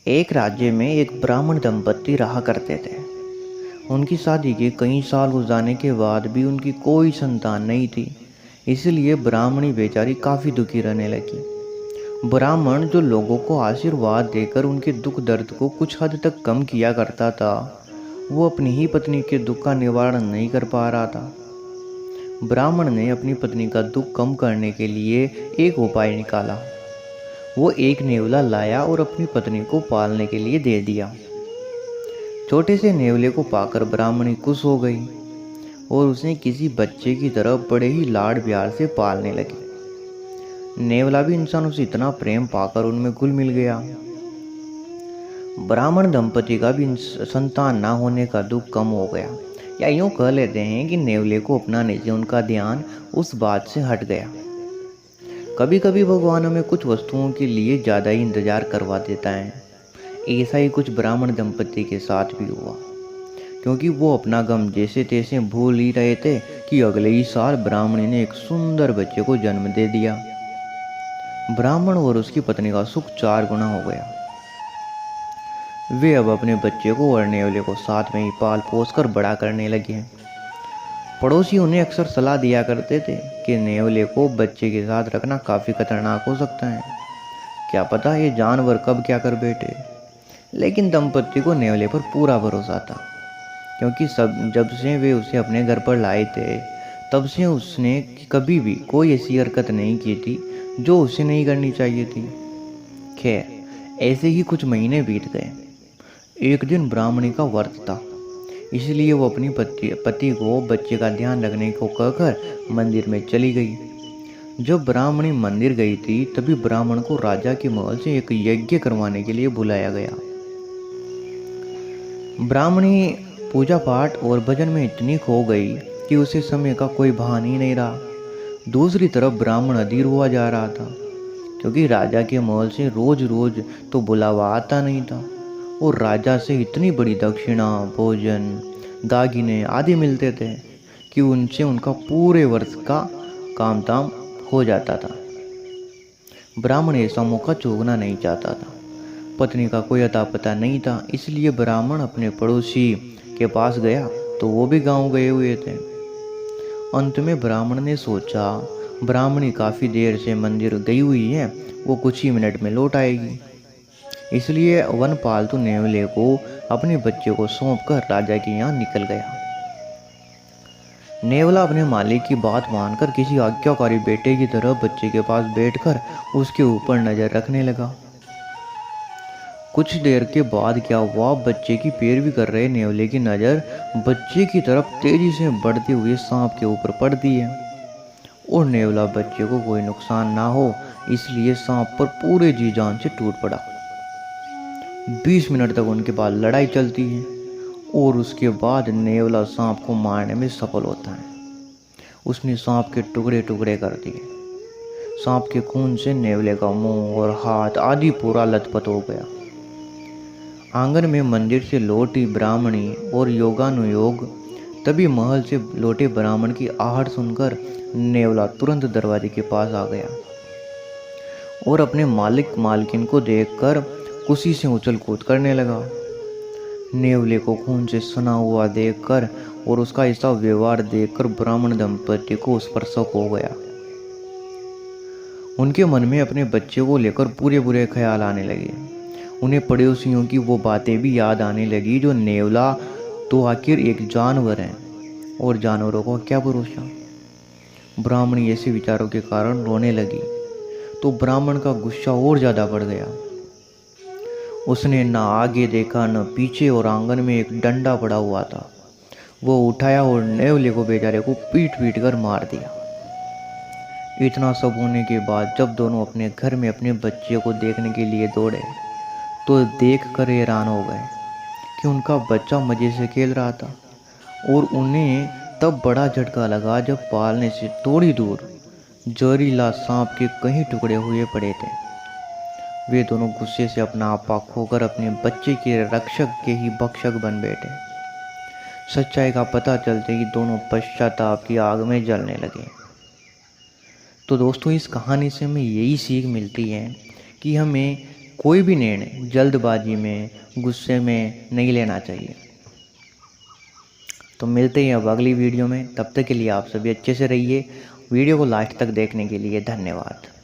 एक राज्य में एक ब्राह्मण दंपत्ति रहा करते थे। उनकी शादी के कई साल हो जाने के बाद भी उनकी कोई संतान नहीं थी। इसलिए ब्राह्मणी बेचारी काफ़ी दुखी रहने लगी। ब्राह्मण जो लोगों को आशीर्वाद देकर उनके दुख दर्द को कुछ हद तक कम किया करता था, वो अपनी ही पत्नी के दुख का निवारण नहीं कर पा रहा था। ब्राह्मण ने अपनी पत्नी का दुख कम करने के लिए एक उपाय निकाला। वो एक नेवला लाया और अपनी पत्नी को पालने के लिए दे दिया। छोटे से नेवले को पाकर ब्राह्मणी खुश हो गई और उसने किसी बच्चे की तरह बड़े ही लाड प्यार से पालने लगी। नेवला भी इंसानों से इतना प्रेम पाकर उनमें घुल मिल गया। ब्राह्मण दंपति का भी संतान ना होने का दुख कम हो गया, या यूं कह लेते हैं कि नेवले को अपनाने से उनका ध्यान उस बात से हट गया। कभी कभी भगवान हमें कुछ वस्तुओं के लिए ज़्यादा ही इंतजार करवा देता है। ऐसा ही कुछ ब्राह्मण दंपति के साथ भी हुआ, क्योंकि वो अपना गम जैसे तैसे भूल ही रहे थे कि अगले ही साल ब्राह्मणी ने एक सुंदर बच्चे को जन्म दे दिया। ब्राह्मण और उसकी पत्नी का सुख 4 गुना हो गया। वे अब अपने बच्चे को और नेवले को साथ में ही पाल पोस कर बड़ा करने लगे। पड़ोसी उन्हें अक्सर सलाह दिया करते थे कि नेवले को बच्चे के साथ रखना काफ़ी खतरनाक हो सकता है, क्या पता ये जानवर कब क्या कर बैठे। लेकिन दंपति को नेवले पर पूरा भरोसा था, क्योंकि जब से वे उसे अपने घर पर लाए थे, तब से उसने कभी भी कोई ऐसी हरकत नहीं की थी जो उसे नहीं करनी चाहिए थी। खैर, ऐसे ही कुछ महीने बीत गए। एक दिन ब्राह्मणी का व्रत था, इसलिए वो अपनी पति को बच्चे का ध्यान रखने को कहकर मंदिर में चली गई। जब ब्राह्मणी मंदिर गई थी, तभी ब्राह्मण को राजा के महल से एक यज्ञ करवाने के लिए बुलाया गया। ब्राह्मणी पूजा पाठ और भजन में इतनी खो गई कि उसे समय का कोई भान ही नहीं रहा। दूसरी तरफ ब्राह्मण अधीर हुआ जा रहा था, क्योंकि राजा के महल से रोज रोज तो बुलावा आता नहीं था और राजा से इतनी बड़ी दक्षिणा, भोजन, दागिने आदि मिलते थे कि उनसे उनका पूरे वर्ष का काम धाम हो जाता था। ब्राह्मण ऐसा मौका चूकना नहीं चाहता था। पत्नी का कोई अता पता नहीं था, इसलिए ब्राह्मण अपने पड़ोसी के पास गया तो वो भी गांव गए हुए थे। अंत में ब्राह्मण ने सोचा, ब्राह्मणी काफ़ी देर से मंदिर गई हुई है, वो कुछ ही मिनट में लौट आएगी। इसलिए वन पालतू नेवले को अपने बच्चे को सौंपकर राजा के यहाँ निकल गया। नेवला अपने मालिक की बात मानकर किसी आज्ञाकारी बेटे की तरह बच्चे के पास बैठकर उसके ऊपर नजर रखने लगा। कुछ देर के बाद क्या हुआ, बच्चे की पैरवी कर रहे नेवले की नज़र बच्चे की तरफ तेजी से बढ़ते हुए सांप के ऊपर पड़ती है और नेवला बच्चे को कोई नुकसान ना हो इसलिए सांप पर पूरे जी जान से टूट पड़ा। 20 मिनट तक उनके बाद लड़ाई चलती है और उसके बाद नेवला सांप को मारने में सफल होता है। उसने सांप के टुकड़े टुकड़े कर दिए। सांप के खून से नेवले का मुंह और हाथ आदि पूरा लथपथ हो गया। आंगन में मंदिर से लौटी ब्राह्मणी और योगानुयोग तभी महल से लौटे ब्राह्मण की आहट सुनकर नेवला तुरंत दरवाजे के पास आ गया और अपने मालिक मालकिन को देखकर खुशी से उछल कूद करने लगा। नेवले को खून से सना हुआ देखकर और उसका ऐसा व्यवहार देखकर ब्राह्मण दंपति को उस पर शक हो गया। उनके मन में अपने बच्चे को लेकर पूरे बुरे ख्याल आने लगे। उन्हें पड़ोसियों की वो बातें भी याद आने लगी जो नेवला तो आखिर एक जानवर है और जानवरों को क्या भरोसा। ब्राह्मणी ऐसे विचारों के कारण रोने लगी तो ब्राह्मण का गुस्सा और ज़्यादा बढ़ गया। उसने ना आगे देखा न पीछे और आंगन में एक डंडा पड़ा हुआ था, वो उठाया और नेवले को बेचारे को पीट पीट कर मार दिया। इतना सब होने के बाद जब दोनों अपने घर में अपने बच्चे को देखने के लिए दौड़े तो देख कर हैरान हो गए कि उनका बच्चा मज़े से खेल रहा था और उन्हें तब बड़ा झटका लगा जब पालने से थोड़ी दूर जहरीला सांप के कई टुकड़े हुए पड़े थे। वे दोनों गुस्से से अपना आपा खोकर अपने बच्चे के रक्षक के ही भक्षक बन बैठे। सच्चाई का पता चलते ही दोनों पश्चाताप की आग में जलने लगे। तो दोस्तों, इस कहानी से हमें यही सीख मिलती है कि हमें कोई भी निर्णय जल्दबाजी में, गुस्से में नहीं लेना चाहिए। तो मिलते हैं अब अगली वीडियो में, तब तक के लिए आप सभी अच्छे से रहिए। वीडियो को लास्ट तक देखने के लिए धन्यवाद।